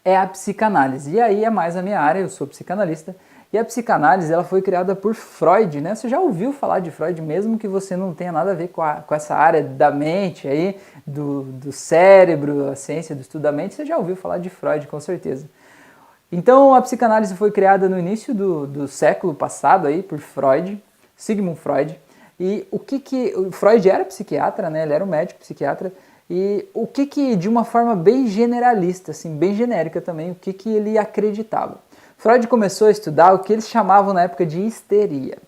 é a psicanálise. E aí é mais a minha área, eu sou psicanalista. E a psicanálise ela foi criada por Freud, né? Você já ouviu falar de Freud, mesmo que você não tenha nada a ver com essa área da mente aí, do cérebro, a ciência do estudo da mente, você já ouviu falar de Freud, com certeza. Então a psicanálise foi criada no início do século passado aí por Freud, Sigmund Freud. E o Freud era psiquiatra, né? Ele era um médico psiquiatra. E de uma forma bem generalista, assim, bem genérica também, o que ele acreditava. Freud começou a estudar o que eles chamavam na época de histeria.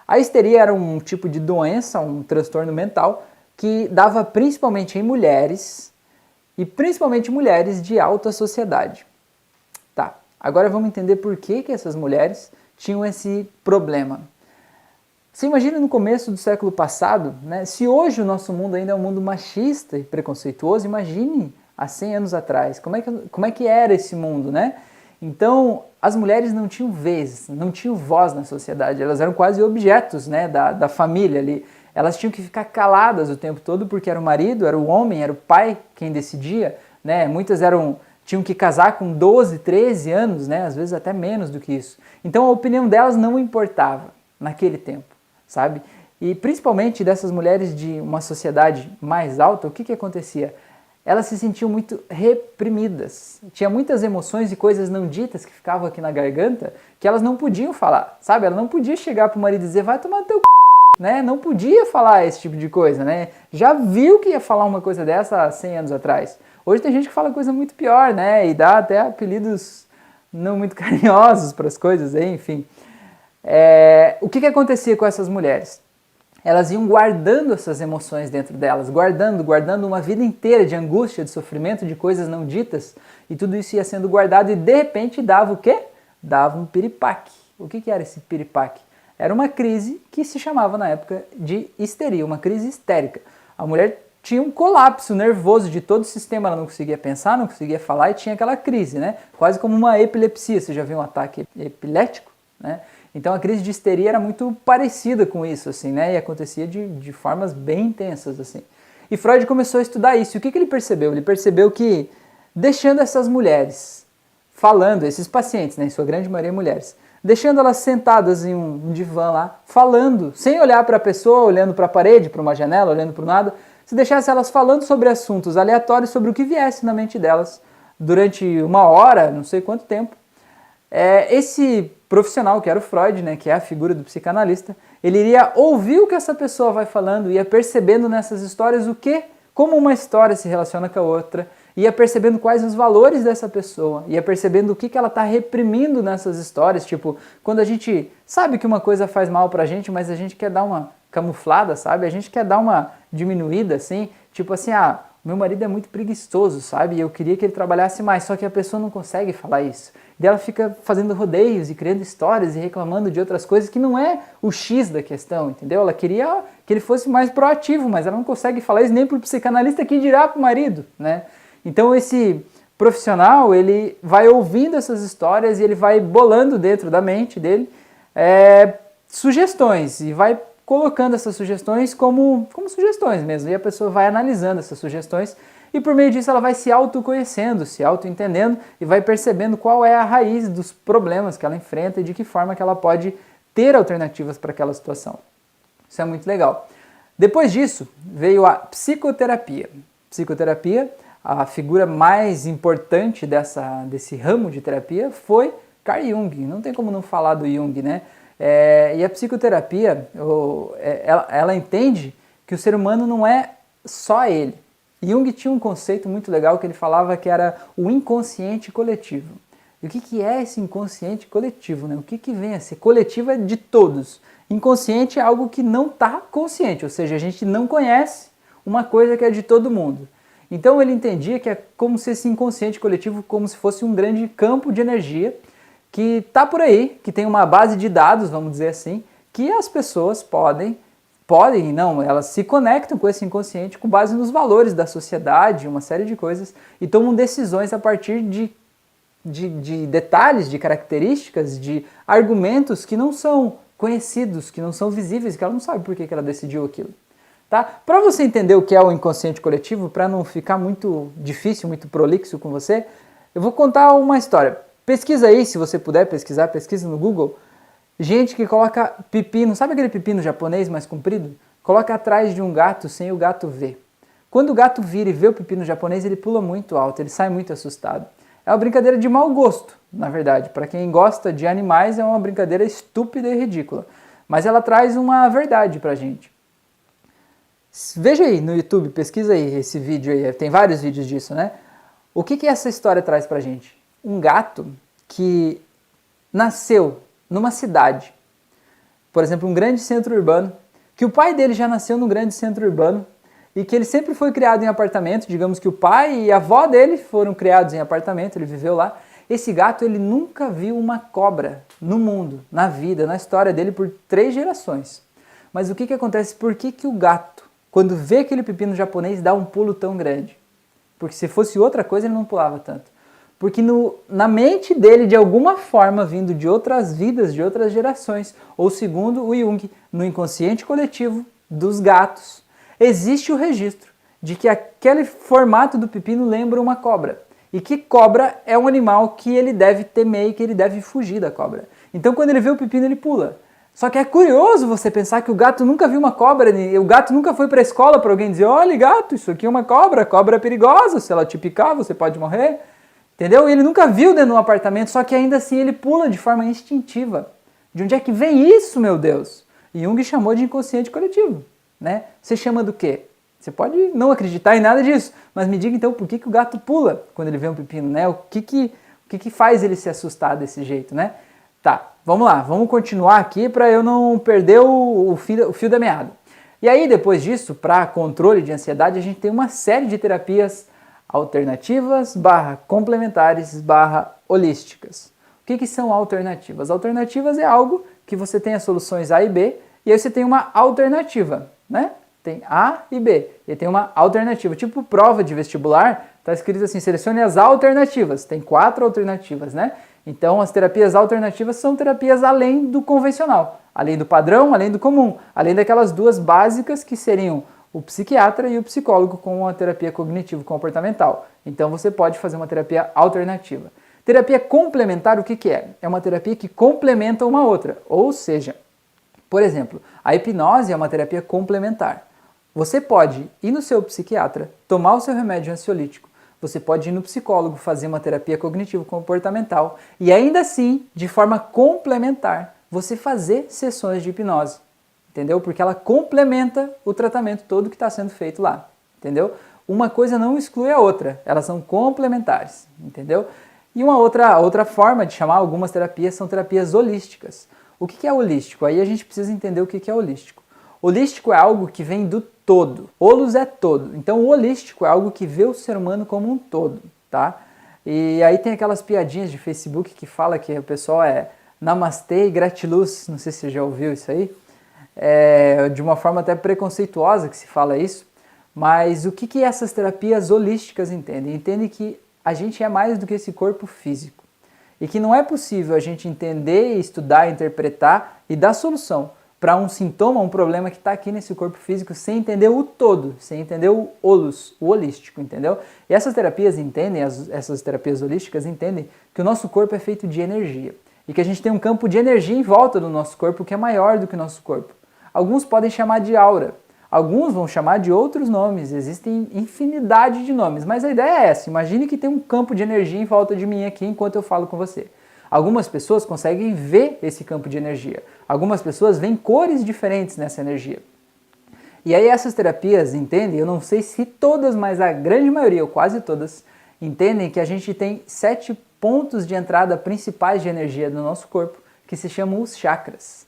A histeria era um tipo de doença, um transtorno mental, que dava principalmente em mulheres, e principalmente mulheres de alta sociedade. Tá, agora vamos entender por que essas mulheres tinham esse problema. Você imagina no começo do século passado, né? Se hoje o nosso mundo ainda é um mundo machista e preconceituoso, imagine há 100 anos atrás, como é que era esse mundo, né? Então, as mulheres não tinham vez, não tinham voz na sociedade, elas eram quase objetos, né, da família ali. Elas tinham que ficar caladas o tempo todo porque era o marido, era o homem, era o pai quem decidia, né? Muitas tinham que casar com 12, 13 anos, né? Às vezes até menos do que isso. Então a opinião delas não importava naquele tempo, sabe? E principalmente dessas mulheres de uma sociedade mais alta, o que acontecia? Elas se sentiam muito reprimidas. Tinha muitas emoções e coisas não ditas que ficavam aqui na garganta que elas não podiam falar, sabe? Ela não podia chegar pro marido e dizer, vai tomar teu c... né? Não podia falar esse tipo de coisa, né? Já viu que ia falar uma coisa dessa há 100 anos atrás. Hoje tem gente que fala coisa muito pior, né? E dá até apelidos não muito carinhosos para as coisas, enfim. O que acontecia com essas mulheres? Elas iam guardando essas emoções dentro delas, guardando uma vida inteira de angústia, de sofrimento, de coisas não ditas, e tudo isso ia sendo guardado e de repente dava o quê? Dava um piripaque. O que era esse piripaque? Era uma crise que se chamava na época de histeria, uma crise histérica. A mulher tinha um colapso nervoso de todo o sistema, ela não conseguia pensar, não conseguia falar e tinha aquela crise, né? Quase como uma epilepsia, você já viu um ataque epilético, né? Então a crise de histeria era muito parecida com isso, assim, né? E acontecia de formas bem intensas, assim. E Freud começou a estudar isso. E o que ele percebeu? Ele percebeu que, deixando essas mulheres falando, esses pacientes, né, em sua grande maioria mulheres, deixando elas sentadas em um divã lá, falando, sem olhar para a pessoa, olhando para a parede, para uma janela, olhando para o nada, se deixasse elas falando sobre assuntos aleatórios, sobre o que viesse na mente delas, durante uma hora, não sei quanto tempo, esse profissional, que era o Freud, né, que é a figura do psicanalista, ele iria ouvir o que essa pessoa vai falando, ia percebendo nessas histórias como uma história se relaciona com a outra, ia percebendo quais os valores dessa pessoa, ia percebendo o que ela está reprimindo nessas histórias, tipo, quando a gente sabe que uma coisa faz mal pra gente, mas a gente quer dar uma camuflada, sabe? A gente quer dar uma diminuída, assim, tipo assim, meu marido é muito preguiçoso, sabe? E eu queria que ele trabalhasse mais, só que a pessoa não consegue falar isso. E ela fica fazendo rodeios e criando histórias e reclamando de outras coisas que não é o X da questão, entendeu? Ela queria que ele fosse mais proativo, mas ela não consegue falar isso nem pro psicanalista, que dirá pro marido, né? Então esse profissional, ele vai ouvindo essas histórias e ele vai bolando dentro da mente dele sugestões e vai colocando essas sugestões como sugestões mesmo. E a pessoa vai analisando essas sugestões e por meio disso ela vai se autoconhecendo, se autoentendendo e vai percebendo qual é a raiz dos problemas que ela enfrenta e de que forma que ela pode ter alternativas para aquela situação. Isso é muito legal. Depois disso veio a psicoterapia. Psicoterapia, a figura mais importante desse ramo de terapia foi Carl Jung. Não tem como não falar do Jung, né? E a psicoterapia, ela entende que o ser humano não é só ele. Jung tinha um conceito muito legal que ele falava que era o inconsciente coletivo. E o que é esse inconsciente coletivo, né? O que vem a ser? Coletivo é de todos. Inconsciente é algo que não está consciente, ou seja, a gente não conhece uma coisa que é de todo mundo. Então ele entendia que é como se esse inconsciente coletivo, como se fosse um grande campo de energia que está por aí, que tem uma base de dados, vamos dizer assim, que as pessoas elas se conectam com esse inconsciente com base nos valores da sociedade, uma série de coisas, e tomam decisões a partir de detalhes, de características, de argumentos que não são conhecidos, que não são visíveis, que ela não sabe por que ela decidiu aquilo. Tá? Para você entender o que é o inconsciente coletivo, para não ficar muito difícil, muito prolixo com você, Eu vou contar uma história. Pesquisa aí, se você puder pesquisar, pesquisa no Google. Gente que coloca pepino, sabe aquele pepino japonês mais comprido? Coloca atrás de um gato sem o gato ver. Quando o gato vira e vê o pepino japonês, ele pula muito alto, ele sai muito assustado. É uma brincadeira de mau gosto, na verdade. Para quem gosta de animais, é uma brincadeira estúpida e ridícula. Mas ela traz uma verdade pra gente. Veja aí no YouTube, pesquisa aí esse vídeo aí, tem vários vídeos disso, né? O que essa história traz pra gente? Um gato que nasceu numa cidade, por exemplo, um grande centro urbano, que o pai dele já nasceu num grande centro urbano e que ele sempre foi criado em apartamento, digamos que o pai e a avó dele foram criados em apartamento, ele viveu lá. Esse gato, ele nunca viu uma cobra no mundo, na vida, na história dele por 3 gerações. Mas o que acontece? Por que o gato, quando vê aquele pepino japonês, dá um pulo tão grande? Porque se fosse outra coisa, ele não pulava tanto. Porque na mente dele, de alguma forma, vindo de outras vidas, de outras gerações, ou segundo o Jung, no inconsciente coletivo dos gatos, existe o registro de que aquele formato do pepino lembra uma cobra. E que cobra é um animal que ele deve temer e que ele deve fugir da cobra. Então quando ele vê o pepino, ele pula. Só que é curioso você pensar que o gato nunca viu uma cobra, o gato nunca foi para a escola para alguém dizer: olha gato, isso aqui é uma cobra, a cobra é perigosa, se ela te picar você pode morrer. Entendeu? E ele nunca viu dentro de um apartamento, só que ainda assim ele pula de forma instintiva. De onde é que vem isso, meu Deus? Jung chamou de inconsciente coletivo, né? Você chama do quê? Você pode não acreditar em nada disso, mas me diga então por que o gato pula quando ele vê um pepino, né? O que faz ele se assustar desse jeito, né? Tá, vamos lá, vamos continuar aqui para eu não perder o fio da meada. E aí, depois disso, para controle de ansiedade, a gente tem uma série de terapias alternativas, complementares, holísticas. O que são alternativas? Alternativas é algo que você tem as soluções A e B, e aí você tem uma alternativa, né? Tem A e B, e tem uma alternativa. Tipo prova de vestibular, está escrito assim, selecione as alternativas. Tem 4 alternativas, né? Então as terapias alternativas são terapias além do convencional, além do padrão, além do comum, além daquelas 2 básicas que seriam o psiquiatra e o psicólogo com a terapia cognitivo-comportamental. Então você pode fazer uma terapia alternativa. Terapia complementar, o que é? É uma terapia que complementa uma outra. Ou seja, por exemplo, a hipnose é uma terapia complementar. Você pode ir no seu psiquiatra, tomar o seu remédio ansiolítico. Você pode ir no psicólogo, fazer uma terapia cognitivo-comportamental e ainda assim, de forma complementar, você fazer sessões de hipnose. Entendeu? Porque ela complementa o tratamento todo que está sendo feito lá, entendeu? Uma coisa não exclui a outra, elas são complementares, entendeu? E uma outra forma de chamar algumas terapias são terapias holísticas. O que é holístico? Aí a gente precisa entender o que é holístico. Holístico é algo que vem do todo, holos é todo, então o holístico é algo que vê o ser humano como um todo, tá? E aí tem aquelas piadinhas de Facebook que fala que o pessoal é namastê e gratiluz, não sei se você já ouviu isso aí. De uma forma até preconceituosa que se fala isso, mas o que essas terapias holísticas entendem? Entendem que a gente é mais do que esse corpo físico e que não é possível a gente entender, estudar, interpretar e dar solução para um sintoma, um problema que está aqui nesse corpo físico sem entender o todo, sem entender o holos, o holístico, entendeu? E essas terapias entendem, essas terapias holísticas entendem que o nosso corpo é feito de energia e que a gente tem um campo de energia em volta do nosso corpo que é maior do que o nosso corpo. Alguns podem chamar de aura, alguns vão chamar de outros nomes, existem infinidade de nomes, mas a ideia é essa, imagine que tem um campo de energia em volta de mim aqui enquanto eu falo com você. Algumas pessoas conseguem ver esse campo de energia, algumas pessoas veem cores diferentes nessa energia. E aí essas terapias entendem, eu não sei se todas, mas a grande maioria, ou quase todas, entendem que a gente tem 7 pontos de entrada principais de energia do nosso corpo, que se chamam os chakras.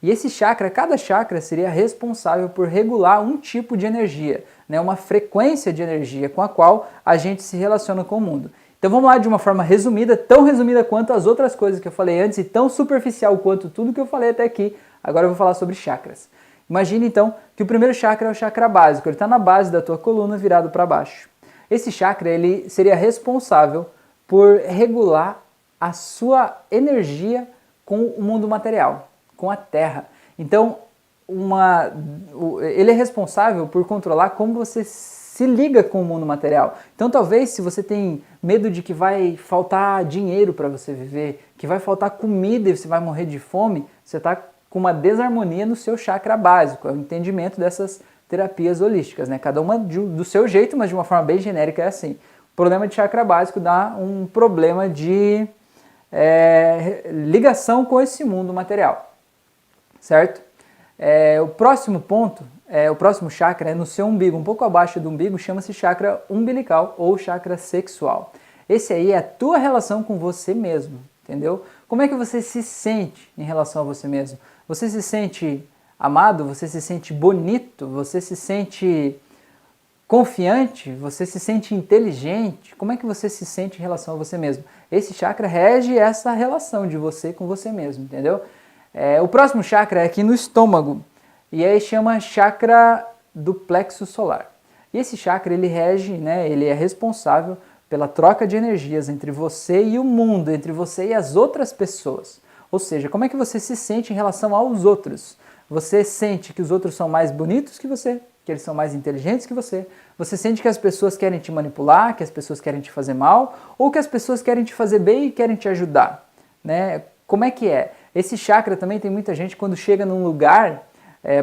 E esse chakra, cada chakra seria responsável por regular um tipo de energia, né, uma frequência de energia com a qual a gente se relaciona com o mundo. Então vamos lá de uma forma resumida, tão resumida quanto as outras coisas que eu falei antes e tão superficial quanto tudo que eu falei até aqui. Agora eu vou falar sobre chakras. Imagine então que o primeiro chakra é o chakra básico, ele está na base da tua coluna virado para baixo. Esse chakra ele seria responsável por regular a sua energia com o mundo material, com a Terra. Então, ele é responsável por controlar como você se liga com o mundo material. Então talvez se você tem medo de que vai faltar dinheiro para você viver, que vai faltar comida e você vai morrer de fome, você está com uma desarmonia no seu chakra básico, é o entendimento dessas terapias holísticas, né? Cada uma do seu jeito, mas de uma forma bem genérica é assim. O problema de chakra básico dá um problema de ligação com esse mundo material, certo? O próximo ponto, o próximo chakra é no seu umbigo, um pouco abaixo do umbigo, chama-se chakra umbilical ou chakra sexual. Esse aí é a tua relação com você mesmo, entendeu? Como é que você se sente em relação a você mesmo? Você se sente amado? Você se sente bonito? Você se sente confiante? Você se sente inteligente? Como é que você se sente em relação a você mesmo? Esse chakra rege essa relação de você com você mesmo, entendeu? O próximo chakra é aqui no estômago, e aí chama chakra do plexo solar. E esse chakra ele rege, né, ele é responsável pela troca de energias entre você e o mundo, entre você e as outras pessoas. Ou seja, como é que você se sente em relação aos outros? Você sente que os outros são mais bonitos que você, que eles são mais inteligentes que você? Você sente que as pessoas querem te manipular, que as pessoas querem te fazer mal, ou que as pessoas querem te fazer bem e querem te ajudar? Né? Como é que é? Esse chakra também tem muita gente quando chega num lugar,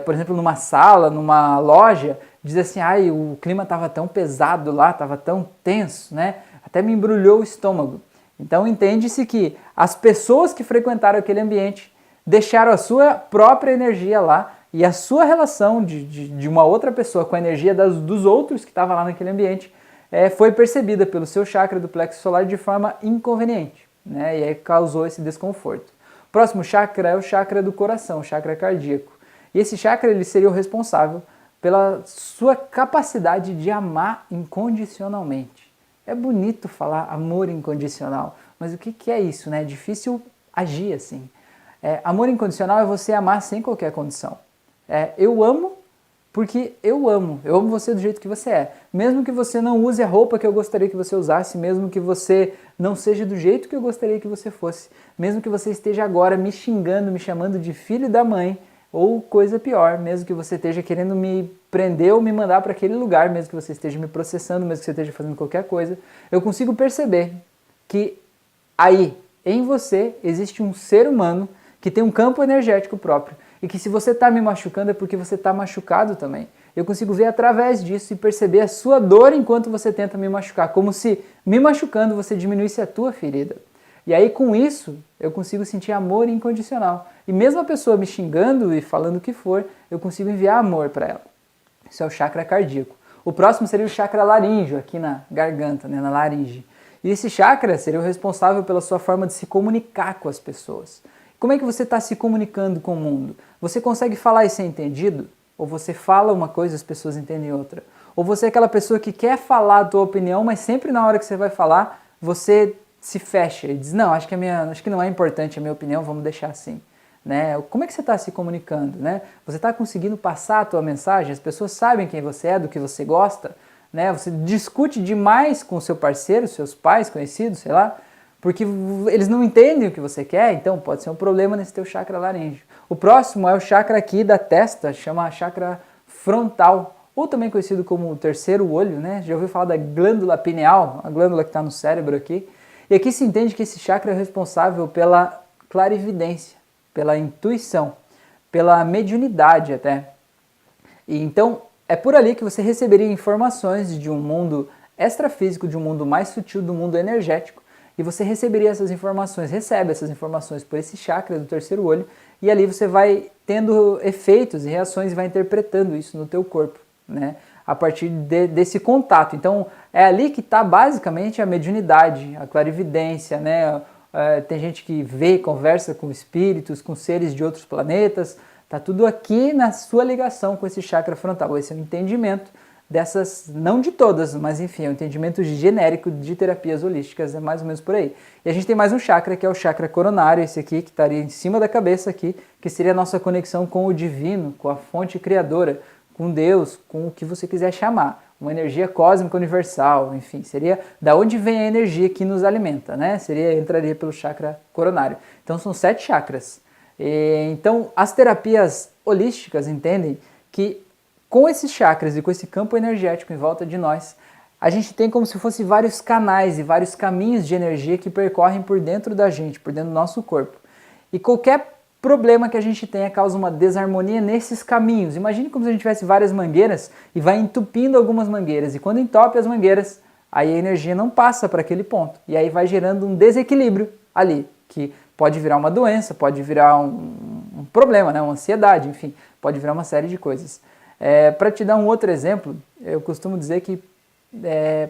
por exemplo, numa sala, numa loja, diz assim, ai, o clima estava tão pesado lá, estava tão tenso, né? Até me embrulhou o estômago. Então entende-se que as pessoas que frequentaram aquele ambiente deixaram a sua própria energia lá e a sua relação de uma outra pessoa com a energia dos outros que estavam lá naquele ambiente foi percebida pelo seu chakra do plexo solar de forma inconveniente, né? E aí causou esse desconforto. O próximo chakra é o chakra do coração, o chakra cardíaco. E esse chakra ele seria o responsável pela sua capacidade de amar incondicionalmente. É bonito falar amor incondicional, mas o que é isso, né? É difícil agir assim. Amor incondicional é você amar sem qualquer condição. Eu amo porque eu amo você do jeito que você é. Mesmo que você não use a roupa que eu gostaria que você usasse, mesmo que você não seja do jeito que eu gostaria que você fosse, mesmo que você esteja agora me xingando, me chamando de filho da mãe, ou coisa pior, mesmo que você esteja querendo me prender ou me mandar para aquele lugar, mesmo que você esteja me processando, mesmo que você esteja fazendo qualquer coisa, eu consigo perceber que aí, em você, existe um ser humano que tem um campo energético próprio e que se você está me machucando é porque você está machucado também. Eu consigo ver através disso e perceber a sua dor enquanto você tenta me machucar, como se me machucando você diminuísse a tua ferida. E aí com isso eu consigo sentir amor incondicional. E mesmo a pessoa me xingando e falando o que for, eu consigo enviar amor para ela. Isso é o chakra cardíaco. O próximo seria o chakra laríngeo, aqui na garganta, né, na laringe. E esse chakra seria o responsável pela sua forma de se comunicar com as pessoas. Como é que você está se comunicando com o mundo? Você consegue falar e ser entendido? Ou você fala uma coisa e as pessoas entendem outra? Ou você é aquela pessoa que quer falar a tua opinião, mas sempre na hora que você vai falar, você se fecha e diz, não, acho que não é importante a minha opinião, vamos deixar assim. Né? Como é que você está se comunicando? Né? Você está conseguindo passar a tua mensagem? As pessoas sabem quem você é, do que você gosta? Né? Você discute demais com o seu parceiro, seus pais, conhecidos, sei lá, porque eles não entendem o que você quer, então pode ser um problema nesse teu chakra laríngeo. O próximo é o chakra aqui da testa, chama chakra frontal, ou também conhecido como o terceiro olho, né? Já ouviu falar da glândula pineal, a glândula que está no cérebro aqui? E aqui se entende que esse chakra é responsável pela clarividência, pela intuição, pela mediunidade até. E então é por ali que você receberia informações de um mundo extrafísico, de um mundo mais sutil, do mundo energético, e você receberia essas informações, recebe essas informações por esse chakra do terceiro olho, e ali você vai tendo efeitos e reações e vai interpretando isso no teu corpo, né? A partir desse contato. Então é ali que está basicamente a mediunidade, a clarividência, né? Tem gente que vê, conversa com espíritos, com seres de outros planetas, está tudo aqui na sua ligação com esse chakra frontal. Esse é o entendimento dessas, não de todas, mas enfim, é um entendimento genérico de terapias holísticas, é mais ou menos por aí. E a gente tem mais um chakra, que é o chakra coronário, esse aqui, que estaria em cima da cabeça aqui, que seria a nossa conexão com o divino, com a fonte criadora, com Deus, com o que você quiser chamar. Uma energia cósmica universal, enfim, seria da onde vem a energia que nos alimenta, né? Entraria pelo chakra coronário. Então são 7 chakras. Então as terapias holísticas entendem que Com esses chakras e com esse campo energético em volta de nós, a gente tem como se fosse vários canais e vários caminhos de energia que percorrem por dentro da gente, por dentro do nosso corpo. E qualquer problema que a gente tenha causa uma desarmonia nesses caminhos. Imagine como se a gente tivesse várias mangueiras e vai entupindo algumas mangueiras. E quando entope as mangueiras, aí a energia não passa para aquele ponto. E aí vai gerando um desequilíbrio ali, que pode virar uma doença, pode virar um problema, né? Uma ansiedade, enfim, pode virar uma série de coisas. Para te dar um outro exemplo, eu costumo dizer que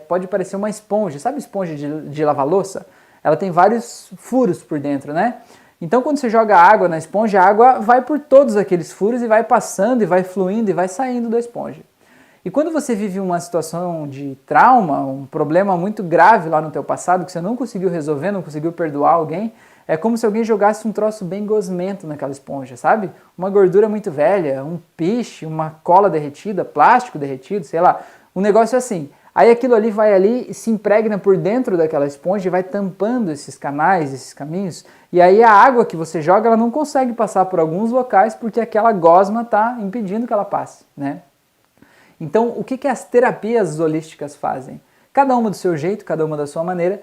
pode parecer uma esponja. Sabe esponja de lavar louça? Ela tem vários furos por dentro, né? Então quando você joga água na esponja, a água vai por todos aqueles furos e vai passando e vai fluindo e vai saindo da esponja. E quando você vive uma situação de trauma, um problema muito grave lá no teu passado, que você não conseguiu resolver, não conseguiu perdoar alguém, é como se alguém jogasse um troço bem gosmento naquela esponja, sabe? Uma gordura muito velha, um piche, uma cola derretida, plástico derretido, sei lá, um negócio assim. Aí aquilo ali vai ali e se impregna por dentro daquela esponja e vai tampando esses canais, esses caminhos, e aí a água que você joga, ela não consegue passar por alguns locais porque aquela gosma está impedindo que ela passe, né? Então, o que as terapias holísticas fazem? Cada uma do seu jeito, cada uma da sua maneira,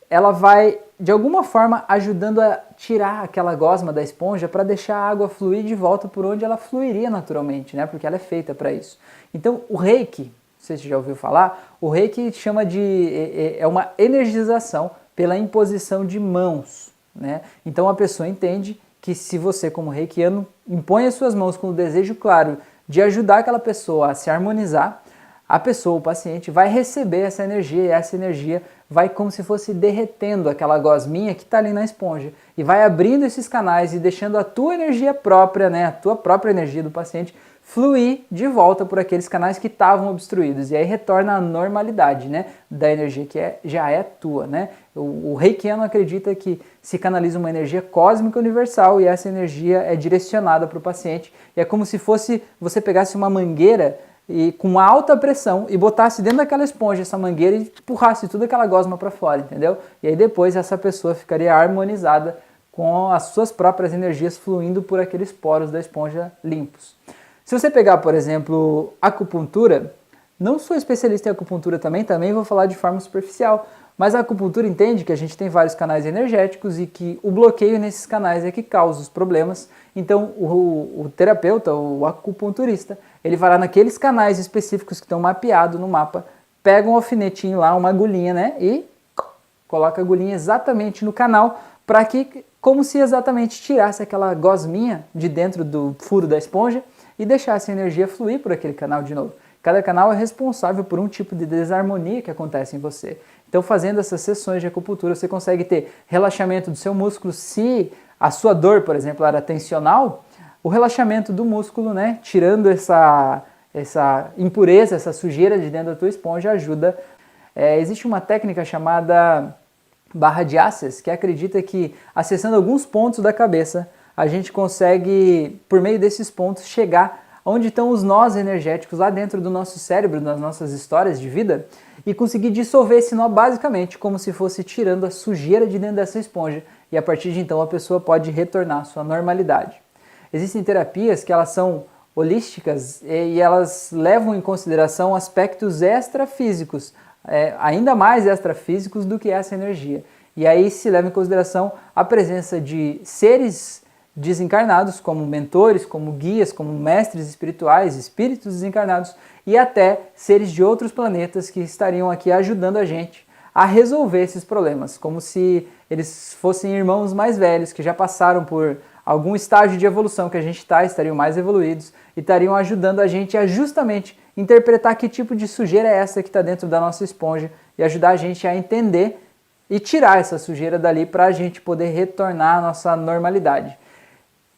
ela vai, de alguma forma, ajudando a tirar aquela gosma da esponja para deixar a água fluir de volta por onde ela fluiria naturalmente, né? Porque ela é feita para isso. Então, o Reiki, não sei se você já ouviu falar, o Reiki chama é uma energização pela imposição de mãos, né? Então, a pessoa entende que se você, como reikiano, impõe as suas mãos com o desejo claro de ajudar aquela pessoa a se harmonizar, a pessoa, o paciente, vai receber essa energia e essa energia vai como se fosse derretendo aquela gosminha que está ali na esponja e vai abrindo esses canais e deixando a tua energia própria, né, a tua própria energia do paciente fluir de volta por aqueles canais que estavam obstruídos e aí retorna a normalidade, né, da energia que já é tua, né? O reikiano acredita que se canaliza uma energia cósmica universal e essa energia é direcionada para o paciente e é como se fosse você pegasse uma mangueira e com alta pressão e botasse dentro daquela esponja essa mangueira e empurrasse tudo aquela gosma para fora, entendeu? E aí depois essa pessoa ficaria harmonizada com as suas próprias energias fluindo por aqueles poros da esponja limpos. Se você pegar, por exemplo, acupuntura, não sou especialista em acupuntura também vou falar de forma superficial, mas a acupuntura entende que a gente tem vários canais energéticos e que o bloqueio nesses canais é que causa os problemas. Então o terapeuta, o acupunturista, ele vai lá naqueles canais específicos que estão mapeados no mapa, pega um alfinetinho lá, uma agulhinha, né, e coloca a agulhinha exatamente no canal para que, como se exatamente tirasse aquela gosminha de dentro do furo da esponja e deixasse a energia fluir por aquele canal de novo. Cada canal é responsável por um tipo de desarmonia que acontece em você. Então, fazendo essas sessões de acupuntura, você consegue ter relaxamento do seu músculo. Se a sua dor, por exemplo, era tensional, o relaxamento do músculo, né, tirando essa impureza, essa sujeira de dentro da tua esponja, ajuda. Existe uma técnica chamada barra de access, que acredita que, acessando alguns pontos da cabeça, a gente consegue, por meio desses pontos, chegar onde estão os nós energéticos lá dentro do nosso cérebro, nas nossas histórias de vida, e conseguir dissolver esse nó basicamente como se fosse tirando a sujeira de dentro dessa esponja, e a partir de então a pessoa pode retornar à sua normalidade. Existem terapias que elas são holísticas e elas levam em consideração aspectos extrafísicos, ainda mais extrafísicos do que essa energia. E aí se leva em consideração a presença de seres desencarnados, como mentores, como guias, como mestres espirituais, espíritos desencarnados e até seres de outros planetas que estariam aqui ajudando a gente a resolver esses problemas, como se eles fossem irmãos mais velhos que já passaram por algum estágio de evolução que a gente está, estariam mais evoluídos e estariam ajudando a gente a justamente interpretar que tipo de sujeira é essa que está dentro da nossa esponja e ajudar a gente a entender e tirar essa sujeira dali para a gente poder retornar à nossa normalidade.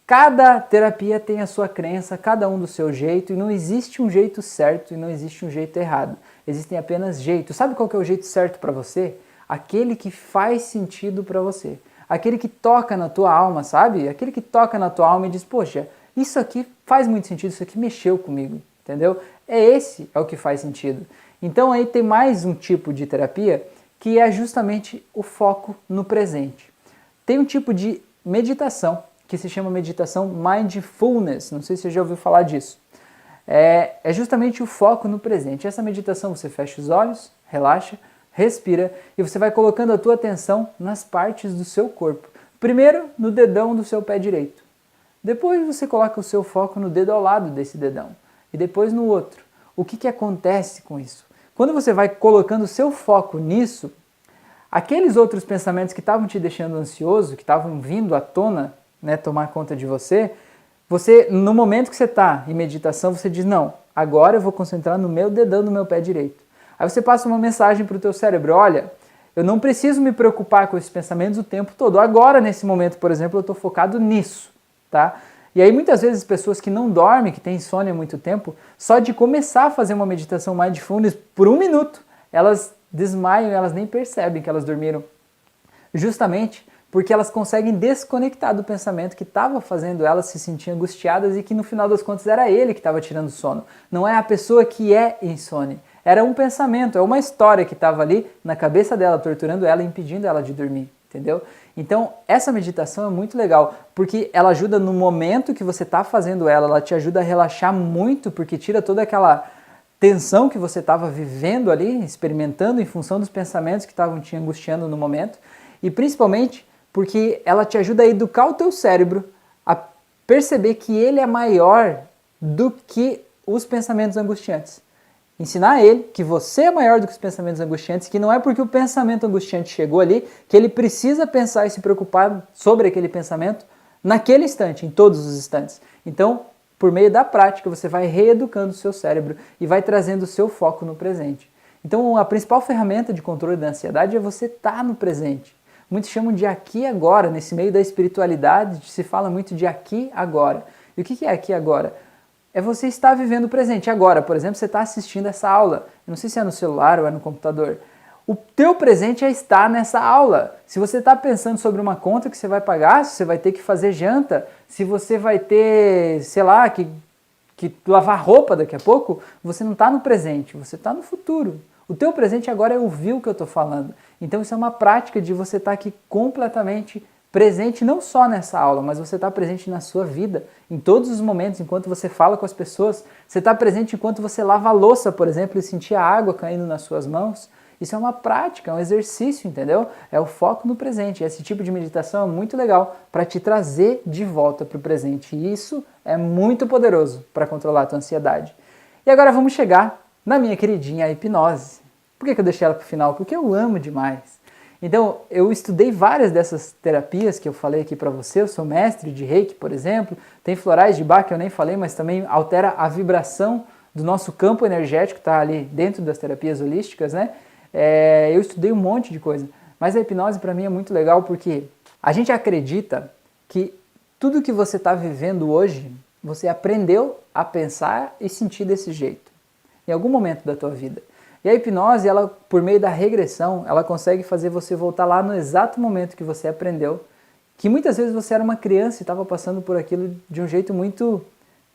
Cada terapia tem a sua crença, cada um do seu jeito, e não existe um jeito certo e não existe um jeito errado. Existem apenas jeitos. Sabe qual que é o jeito certo para você? Aquele que faz sentido para você. Aquele que toca na tua alma, sabe? Aquele que toca na tua alma e diz, poxa, isso aqui faz muito sentido, isso aqui mexeu comigo, entendeu? Esse é o que faz sentido. Então aí tem mais um tipo de terapia que é justamente o foco no presente. Tem um tipo de meditação que se chama meditação mindfulness, não sei se você já ouviu falar disso. é justamente o foco no presente. Essa meditação você fecha os olhos, relaxa, respira e você vai colocando a tua atenção nas partes do seu corpo. Primeiro no dedão do seu pé direito. Depois você coloca o seu foco no dedo ao lado desse dedão e depois no outro. O que acontece com isso? Quando você vai colocando o seu foco nisso, aqueles outros pensamentos que estavam te deixando ansioso, que estavam vindo à tona, né, tomar conta de você, no momento que você está em meditação, você diz, não, agora eu vou concentrar no meu dedão do meu pé direito. Aí você passa uma mensagem para o teu cérebro, olha, eu não preciso me preocupar com esses pensamentos o tempo todo. Agora, nesse momento, por exemplo, eu estou focado nisso, tá? E aí muitas vezes pessoas que não dormem, que têm insônia há muito tempo, só de começar a fazer uma meditação mindfulness por 1 minuto, elas desmaiam e elas nem percebem que elas dormiram. Justamente porque elas conseguem desconectar do pensamento que estava fazendo elas se sentir angustiadas e que no final das contas era ele que estava tirando o sono. Não é a pessoa que é insone. Era um pensamento, é uma história que estava ali na cabeça dela, torturando ela e impedindo ela de dormir, entendeu? Então, essa meditação é muito legal, porque ela ajuda no momento que você está fazendo ela te ajuda a relaxar muito, porque tira toda aquela tensão que você estava vivendo ali, experimentando em função dos pensamentos que estavam te angustiando no momento, e principalmente porque ela te ajuda a educar o teu cérebro a perceber que ele é maior do que os pensamentos angustiantes. Ensinar a ele que você é maior do que os pensamentos angustiantes, que não é porque o pensamento angustiante chegou ali, que ele precisa pensar e se preocupar sobre aquele pensamento naquele instante, em todos os instantes. Então, por meio da prática, você vai reeducando o seu cérebro e vai trazendo o seu foco no presente. Então, a principal ferramenta de controle da ansiedade é você estar no presente. Muitos chamam de aqui e agora. Nesse meio da espiritualidade se fala muito de aqui e agora. E o que é aqui e agora? É você estar vivendo o presente. Agora, por exemplo, você está assistindo essa aula. Eu não sei se é no celular ou é no computador. O teu presente é estar nessa aula. Se você está pensando sobre uma conta que você vai pagar, se você vai ter que fazer janta, se você vai ter, sei lá, que lavar roupa daqui a pouco, você não está no presente, você está no futuro. O teu presente agora é ouvir o que eu estou falando. Então isso é uma prática de você estar aqui completamente presente, não só nessa aula, mas você está presente na sua vida, em todos os momentos, enquanto você fala com as pessoas, você está presente enquanto você lava a louça, por exemplo, e sentir a água caindo nas suas mãos. Isso é uma prática, é um exercício, entendeu? É o foco no presente. Esse tipo de meditação é muito legal para te trazer de volta para o presente. E isso é muito poderoso para controlar a tua ansiedade. E agora vamos chegar na minha queridinha hipnose. Por que eu deixei ela para o final? Porque eu amo demais. Então, eu estudei várias dessas terapias que eu falei aqui para você. Eu sou mestre de Reiki, por exemplo. Tem florais de Bach que eu nem falei, mas também altera a vibração do nosso campo energético, está ali dentro das terapias holísticas, né? Eu estudei um monte de coisa. Mas a hipnose para mim é muito legal porque a gente acredita que tudo que você está vivendo hoje, você aprendeu a pensar e sentir desse jeito, em algum momento da tua vida. E a hipnose, ela, por meio da regressão, ela consegue fazer você voltar lá no exato momento que você aprendeu, que muitas vezes você era uma criança e estava passando por aquilo de um jeito muito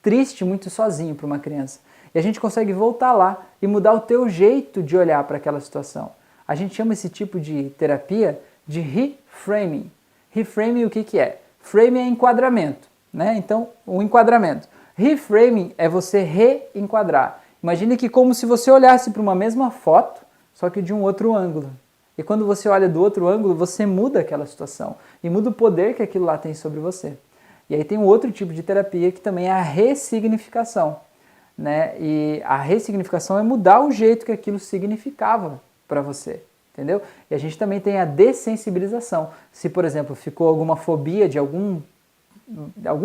triste, muito sozinho para uma criança. E a gente consegue voltar lá e mudar o teu jeito de olhar para aquela situação. A gente chama esse tipo de terapia de reframing. Reframing o que é? Framing é enquadramento, né? Então, o enquadramento. Reframing é você reenquadrar. Imagine que como se você olhasse para uma mesma foto, só que de um outro ângulo. E quando você olha do outro ângulo, você muda aquela situação e muda o poder que aquilo lá tem sobre você. E aí tem um outro tipo de terapia que também é a ressignificação, né? E a ressignificação é mudar o jeito que aquilo significava para você, entendeu? E a gente também tem a dessensibilização. Se, por exemplo, ficou alguma fobia de algum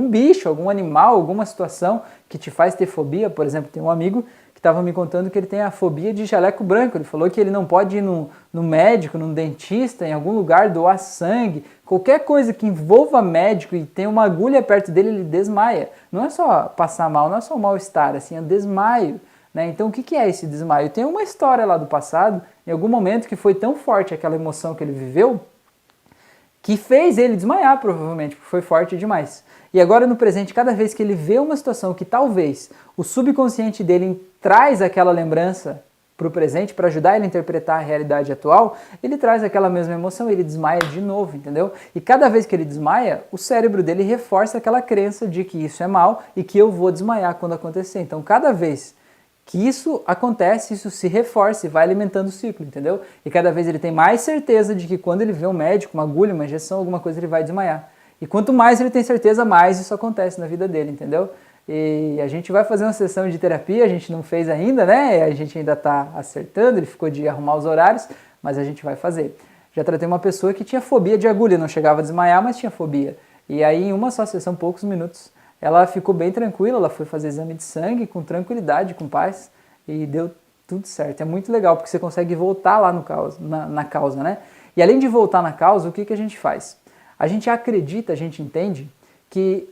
bicho, algum animal, alguma situação que te faz ter fobia, por exemplo, tem um amigo que estava me contando que ele tem a fobia de jaleco branco. Ele falou que ele não pode ir no médico, num dentista, em algum lugar, doar sangue. Qualquer coisa que envolva médico e tem uma agulha perto dele, ele desmaia. Não é só passar mal, não é só um mal-estar, assim, é desmaio. Né? Então o que é esse desmaio? Tem uma história lá do passado, em algum momento que foi tão forte aquela emoção que ele viveu, que fez ele desmaiar, provavelmente, porque foi forte demais. E agora, no presente, cada vez que ele vê uma situação que talvez o subconsciente dele traz aquela lembrança para o presente, para ajudar ele a interpretar a realidade atual, ele traz aquela mesma emoção, ele desmaia de novo, entendeu? E cada vez que ele desmaia, o cérebro dele reforça aquela crença de que isso é mal e que eu vou desmaiar quando acontecer. Então, cada vez que isso acontece, isso se reforça e vai alimentando o ciclo, entendeu? E cada vez ele tem mais certeza de que quando ele vê um médico, uma agulha, uma injeção, alguma coisa, ele vai desmaiar. E quanto mais ele tem certeza, mais isso acontece na vida dele, entendeu? E a gente vai fazer uma sessão de terapia, a gente não fez ainda, né? A gente ainda está acertando, ele ficou de arrumar os horários, mas a gente vai fazer. Já tratei uma pessoa que tinha fobia de agulha, não chegava a desmaiar, mas tinha fobia. E aí, em uma só sessão, poucos minutos, ela ficou bem tranquila, ela foi fazer exame de sangue com tranquilidade, com paz, e deu tudo certo. É muito legal, porque você consegue voltar lá no causa, na causa, né? E além de voltar na causa, o que a gente faz? A gente acredita, a gente entende que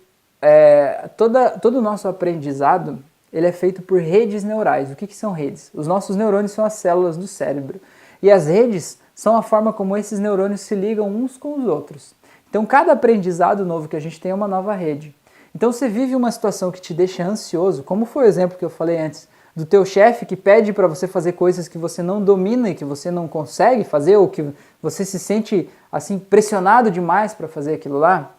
todo o nosso aprendizado ele é feito por redes neurais. O que são redes? Os nossos neurônios são as células do cérebro. E as redes são a forma como esses neurônios se ligam uns com os outros. Então, cada aprendizado novo que a gente tem é uma nova rede. Então, você vive uma situação que te deixa ansioso, como foi o exemplo que eu falei antes, do teu chefe que pede para você fazer coisas que você não domina e que você não consegue fazer, ou que você se sente assim pressionado demais para fazer aquilo lá.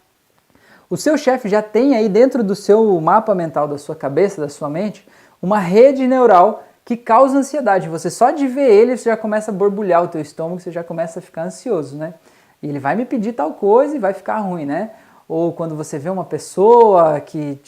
O seu chefe já tem aí dentro do seu mapa mental, da sua cabeça, da sua mente, uma rede neural que causa ansiedade. Você só de ver ele, você já começa a borbulhar o teu estômago, você já começa a ficar ansioso, né? E ele vai me pedir tal coisa e vai ficar ruim, né? Ou quando você vê uma pessoa que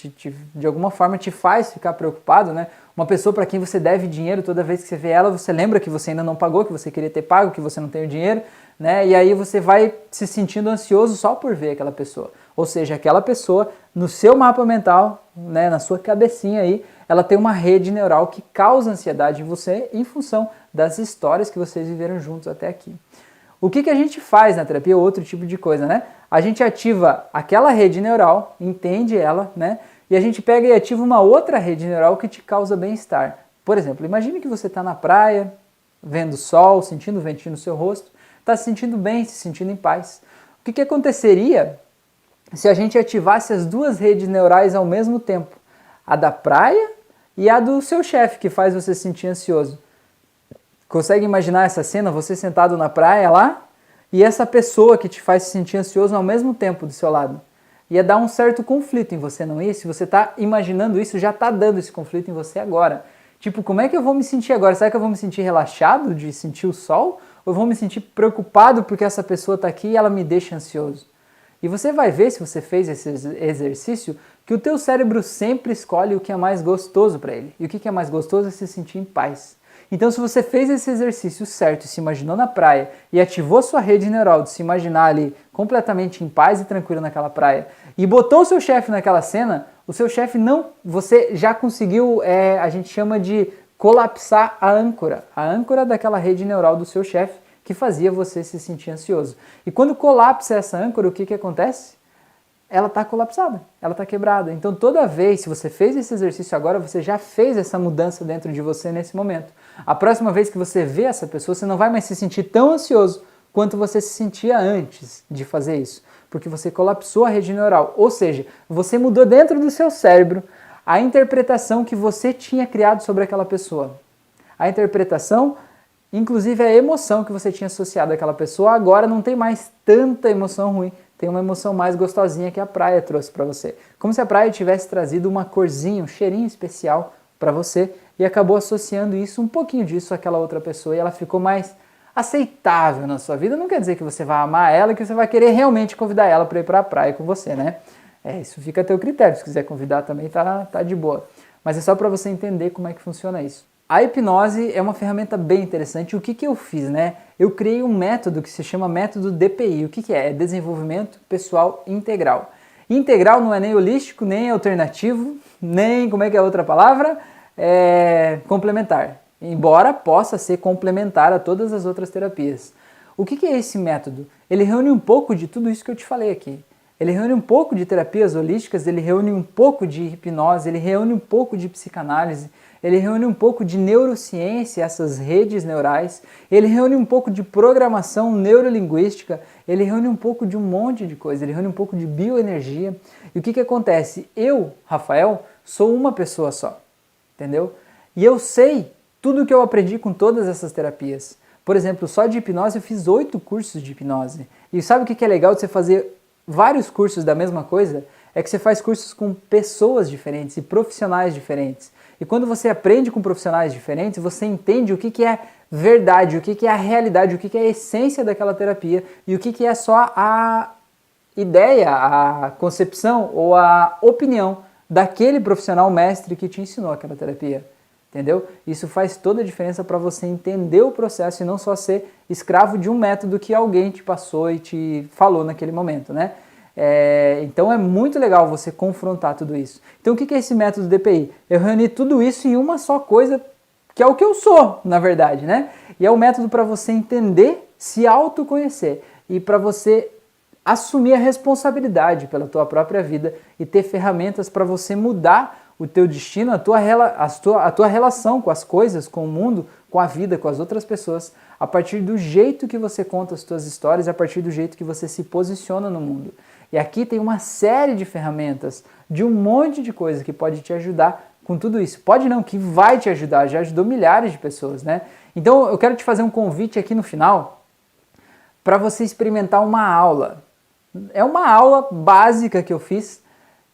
de alguma forma te faz ficar preocupado, né? Uma pessoa para quem você deve dinheiro, toda vez que você vê ela, você lembra que você ainda não pagou, que você queria ter pago, que você não tem o dinheiro, né? E aí você vai se sentindo ansioso só por ver aquela pessoa. Ou seja, aquela pessoa, no seu mapa mental, né, na sua cabecinha aí, ela tem uma rede neural que causa ansiedade em você em função das histórias que vocês viveram juntos até aqui. O que a gente faz na terapia? Outro tipo de coisa, né? A gente ativa aquela rede neural, entende ela, né? E a gente pega e ativa uma outra rede neural que te causa bem-estar. Por exemplo, imagine que você está na praia, vendo o sol, sentindo o ventinho no seu rosto, está se sentindo bem, se sentindo em paz. O que aconteceria se a gente ativasse as duas redes neurais ao mesmo tempo? A da praia e a do seu chefe, que faz você se sentir ansioso. Consegue imaginar essa cena, você sentado na praia lá, e essa pessoa que te faz se sentir ansioso ao mesmo tempo do seu lado? Ia dar um certo conflito em você, não ia? Se você está imaginando isso, já está dando esse conflito em você agora. Tipo, como é que eu vou me sentir agora? Será que eu vou me sentir relaxado de sentir o sol? Ou eu vou me sentir preocupado porque essa pessoa está aqui e ela me deixa ansioso? E você vai ver, se você fez esse exercício, que o teu cérebro sempre escolhe o que é mais gostoso para ele. E o que é mais gostoso é se sentir em paz. Então, se você fez esse exercício certo e se imaginou na praia e ativou sua rede neural de se imaginar ali completamente em paz e tranquilo naquela praia e botou o seu chefe naquela cena, o seu chefe não, você já conseguiu, a gente chama de colapsar a âncora daquela rede neural do seu chefe que fazia você se sentir ansioso. E quando colapsa essa âncora, o que acontece? Ela está colapsada, ela está quebrada. Então toda vez, se você fez esse exercício agora, você já fez essa mudança dentro de você nesse momento. A próxima vez que você vê essa pessoa, você não vai mais se sentir tão ansioso quanto você se sentia antes de fazer isso, porque você colapsou a rede neural. Ou seja, você mudou dentro do seu cérebro a interpretação que você tinha criado sobre aquela pessoa. A interpretação, inclusive a emoção que você tinha associado àquela pessoa, agora não tem mais tanta emoção ruim. Tem uma emoção mais gostosinha que a praia trouxe para você. Como se a praia tivesse trazido uma corzinha, um cheirinho especial para você e acabou associando isso, um pouquinho disso àquela outra pessoa e ela ficou mais aceitável na sua vida. Não quer dizer que você vai amar ela e que você vai querer realmente convidar ela para ir para a praia com você, né? Isso fica a teu critério. Se quiser convidar também tá de boa. Mas é só para você entender como é que funciona isso. A hipnose é uma ferramenta bem interessante. O que eu fiz, né? Eu criei um método que se chama método DPI. O que é? É Desenvolvimento Pessoal Integral. Integral não é nem holístico, nem alternativo, nem, como é que é a outra palavra? Complementar. Embora possa ser complementar a todas as outras terapias. O que é esse método? Ele reúne um pouco de tudo isso que eu te falei aqui. Ele reúne um pouco de terapias holísticas, ele reúne um pouco de hipnose, ele reúne um pouco de psicanálise, ele reúne um pouco de neurociência, essas redes neurais, ele reúne um pouco de programação neurolinguística, ele reúne um pouco de um monte de coisa, ele reúne um pouco de bioenergia. E o que acontece? Eu, Rafael, sou uma pessoa só, entendeu? E eu sei tudo que eu aprendi com todas essas terapias. Por exemplo, só de hipnose eu fiz 8 cursos de hipnose. E sabe o que é legal de você fazer vários cursos da mesma coisa? É que você faz cursos com pessoas diferentes e profissionais diferentes. E quando você aprende com profissionais diferentes, você entende o que é verdade, o que é a realidade, o que é a essência daquela terapia e o que é só a ideia, a concepção ou a opinião daquele profissional mestre que te ensinou aquela terapia. Entendeu? Isso faz toda a diferença para você entender o processo e não só ser escravo de um método que alguém te passou e te falou naquele momento, né? Então é muito legal você confrontar tudo isso. Então o que é esse método DPI? Eu reuni tudo isso em uma só coisa, que é o que eu sou, na verdade, né? E é o método para você entender, se autoconhecer e para você assumir a responsabilidade pela tua própria vida e ter ferramentas para você mudar o teu destino, a tua relação com as coisas, com o mundo, com a vida, com as outras pessoas, a partir do jeito que você conta as tuas histórias, a partir do jeito que você se posiciona no mundo. E aqui tem uma série de ferramentas, de um monte de coisa que pode te ajudar com tudo isso. Pode não, que vai te ajudar, já ajudou milhares de pessoas, né? Então eu quero te fazer um convite aqui no final para você experimentar uma aula. É uma aula básica que eu fiz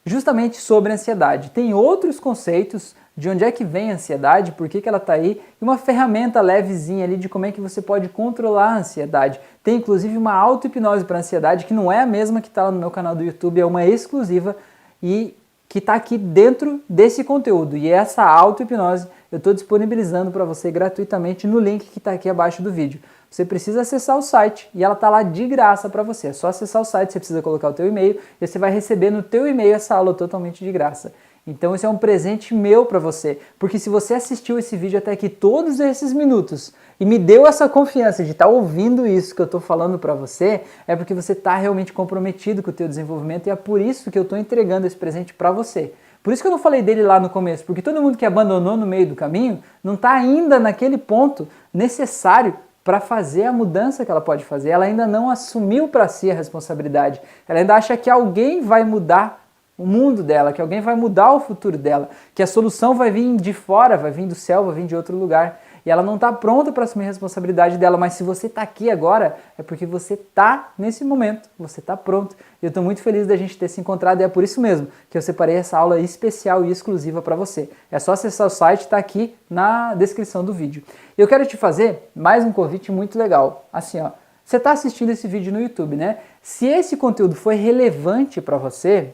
justamente sobre ansiedade. Tem outros conceitos de onde é que vem a ansiedade, por que ela está aí, e uma ferramenta levezinha ali de como é que você pode controlar a ansiedade. Tem inclusive uma auto-hipnose para ansiedade, que não é a mesma que está lá no meu canal do YouTube, é uma exclusiva e que está aqui dentro desse conteúdo. E essa auto-hipnose eu estou disponibilizando para você gratuitamente no link que está aqui abaixo do vídeo. Você precisa acessar o site e ela está lá de graça para você. É só acessar o site, você precisa colocar o teu e-mail e você vai receber no teu e-mail essa aula totalmente de graça. Então esse é um presente meu para você, porque se você assistiu esse vídeo até aqui todos esses minutos e me deu essa confiança de estar ouvindo isso que eu estou falando para você, é porque você está realmente comprometido com o teu desenvolvimento e é por isso que eu estou entregando esse presente para você. Por isso que eu não falei dele lá no começo, porque todo mundo que abandonou no meio do caminho não está ainda naquele ponto necessário para fazer a mudança que ela pode fazer. Ela ainda não assumiu para si a responsabilidade. Ela ainda acha que alguém vai mudar o mundo dela, que alguém vai mudar o futuro dela, que a solução vai vir de fora, vai vir do céu, vai vir de outro lugar. E ela não está pronta para assumir a responsabilidade dela, mas se você está aqui agora, é porque você está nesse momento, você está pronto. E eu estou muito feliz da gente ter se encontrado e é por isso mesmo que eu separei essa aula especial e exclusiva para você. É só acessar o site, está aqui na descrição do vídeo. Eu quero te fazer mais um convite muito legal. Assim, ó, você está assistindo esse vídeo no YouTube, né? Se esse conteúdo foi relevante para você,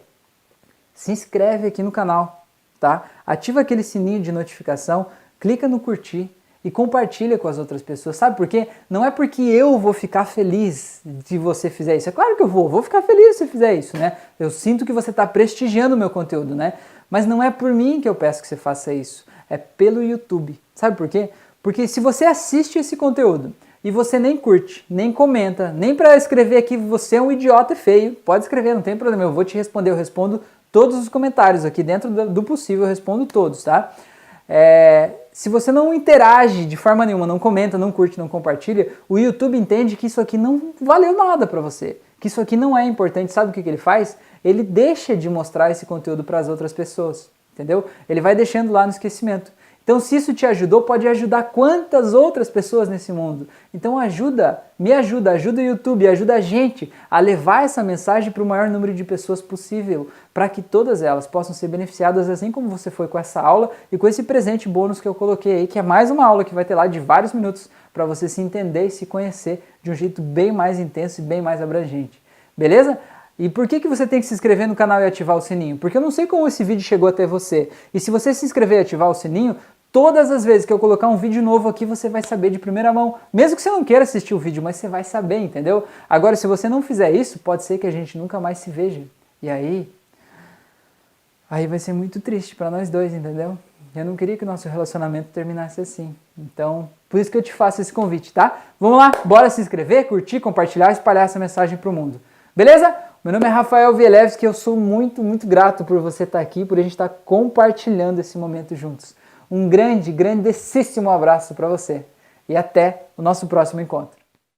se inscreve aqui no canal, tá? Ativa aquele sininho de notificação, clica no curtir e compartilha com as outras pessoas. Sabe por quê? Não é porque eu vou ficar feliz se você fizer isso. É claro que eu vou ficar feliz se você fizer isso, né? Eu sinto que você está prestigiando o meu conteúdo, né? Mas não é por mim que eu peço que você faça isso. É pelo YouTube. Sabe por quê? Porque se você assiste esse conteúdo e você nem curte, nem comenta, nem para escrever aqui você é um idiota feio, pode escrever, não tem problema, eu vou te responder, eu respondo todos os comentários aqui, dentro do possível eu respondo todos, tá? Se você não interage de forma nenhuma, não comenta, não curte, não compartilha, o YouTube entende que isso aqui não valeu nada para você, que isso aqui não é importante. Sabe o que ele faz? Ele deixa de mostrar esse conteúdo para as outras pessoas, entendeu? Ele vai deixando lá no esquecimento. Então, se isso te ajudou, pode ajudar quantas outras pessoas nesse mundo. Então, me ajuda o YouTube, ajuda a gente a levar essa mensagem para o maior número de pessoas possível, para que todas elas possam ser beneficiadas, assim como você foi com essa aula e com esse presente bônus que eu coloquei aí, que é mais uma aula que vai ter lá de vários minutos para você se entender e se conhecer de um jeito bem mais intenso e bem mais abrangente. Beleza? E por que você tem que se inscrever no canal e ativar o sininho? Porque eu não sei como esse vídeo chegou até você. E se você se inscrever e ativar o sininho, todas as vezes que eu colocar um vídeo novo aqui, você vai saber de primeira mão. Mesmo que você não queira assistir o vídeo, mas você vai saber, entendeu? Agora, se você não fizer isso, pode ser que a gente nunca mais se veja. E aí vai ser muito triste para nós dois, entendeu? Eu não queria que o nosso relacionamento terminasse assim. Então, por isso que eu te faço esse convite, tá? Vamos lá, bora se inscrever, curtir, compartilhar, espalhar essa mensagem pro mundo. Beleza? Meu nome é Rafael Vielewski, eu sou muito, muito grato por você estar aqui, por a gente estar compartilhando esse momento juntos. Um grandíssimo abraço para você e até o nosso próximo encontro.